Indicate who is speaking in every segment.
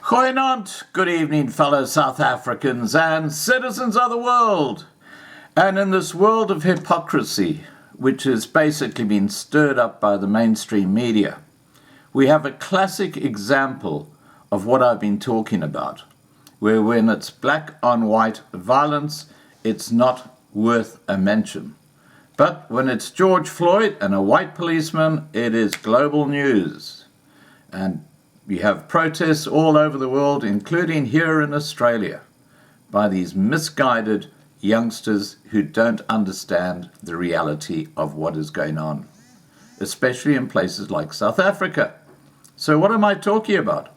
Speaker 1: Goeienaand, good evening, fellow South Africans and citizens of the world. And in this world of hypocrisy, which has basically been stirred up by the mainstream media, we have a classic example of what I've been talking about, where when it's black on white violence, it's not worth a mention. But when it's George Floyd and a white policeman, it is global news. And we have protests all over the world, including here in Australia, by these misguided youngsters who don't understand the reality of what is going on, especially in places like South Africa. So what am I talking about?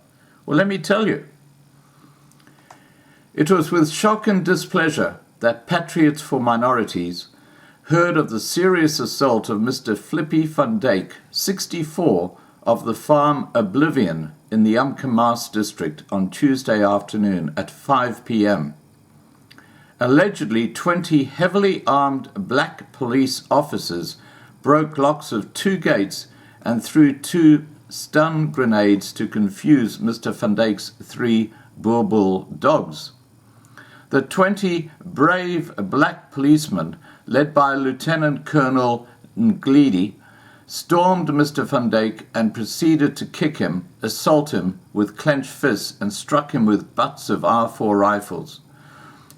Speaker 1: Well, let me tell you. It was with shock and displeasure that Patriots for Minorities heard of the serious assault of Mr. Flippy van Dyk, 64, of the farm Oblivion in the Umkomaas district on Tuesday afternoon at 5 p.m. Allegedly, 20 heavily armed black police officers broke locks of 2 gates and threw 2 stun grenades to confuse Mr. van Dyk's 3 Boer dogs. The 20 brave black policemen, led by Lieutenant Colonel Ngledi, stormed Mr. van Dyk and proceeded to kick him, assault him with clenched fists, and struck him with butts of R4 rifles.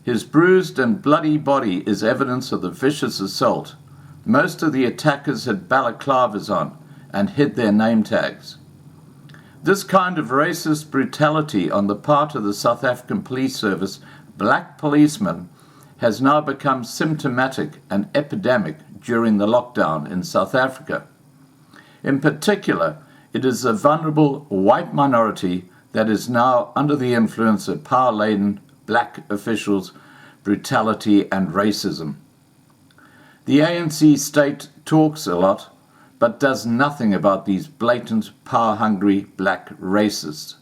Speaker 1: His bruised and bloody body is evidence of the vicious assault. Most of the attackers had balaclavas on and hid their name tags. This kind of racist brutality on the part of the South African Police Service, black policemen, has now become symptomatic and epidemic during the lockdown in South Africa. In particular, it is the vulnerable white minority that is now under the influence of power-laden black officials' brutality and racism. The ANC state talks a lot, but does nothing about these blatant, power-hungry black racists.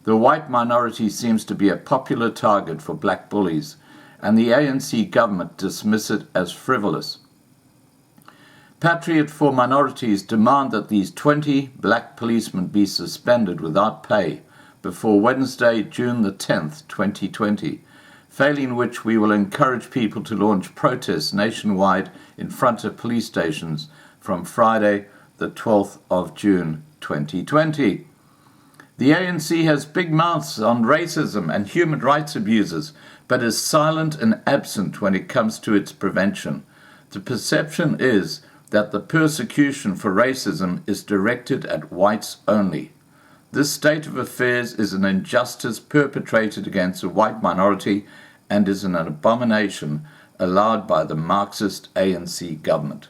Speaker 1: The white minority seems to be a popular target for black bullies, and the ANC government dismiss it as frivolous. Patriot for Minorities demand that these 20 black policemen be suspended without pay before Wednesday, June the 10th, 2020, failing which we will encourage people to launch protests nationwide in front of police stations from Friday, the 12th of June, 2020. The ANC has big mouths on racism and human rights abuses, but is silent and absent when it comes to its prevention. The perception is that the persecution for racism is directed at whites only. This state of affairs is an injustice perpetrated against the white minority and is an abomination allowed by the Marxist ANC government.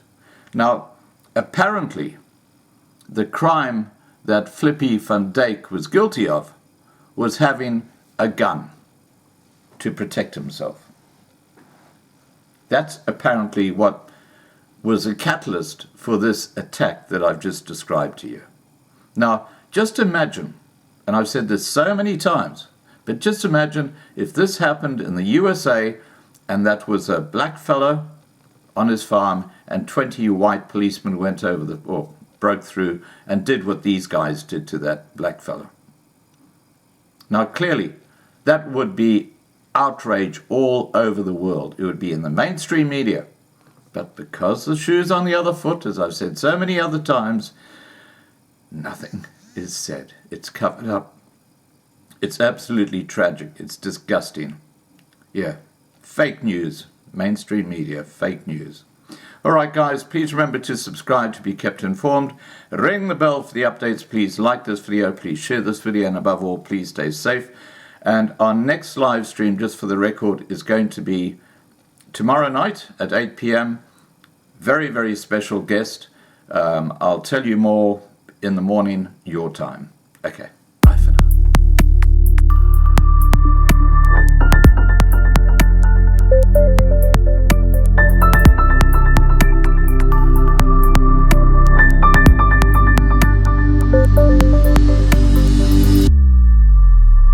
Speaker 1: Now, apparently, the crime that Flippy van Dyk was guilty of was having a gun to protect himself. That's apparently what was a catalyst for this attack that I've just described to you. Now, just imagine, and I've said this so many times, but just imagine if this happened in the USA and that was a black fellow on his farm and 20 white policemen went over or broke through and did what these guys did to that black fellow. Now, clearly, that would be outrage all over the world. It would be in the mainstream media. But because the shoe's on the other foot, as I've said so many other times, nothing is said. It's covered up. It's absolutely tragic. It's disgusting. Yeah, fake news. Mainstream media, fake news. All right, guys, please remember to subscribe to be kept informed. Ring the bell for the updates. Please like this video. Please share this video. And above all, please stay safe. And our next live stream, just for the record, is going to be tomorrow night at 8 p.m. Very, very special guest. I'll tell you more in the morning, your time. Okay.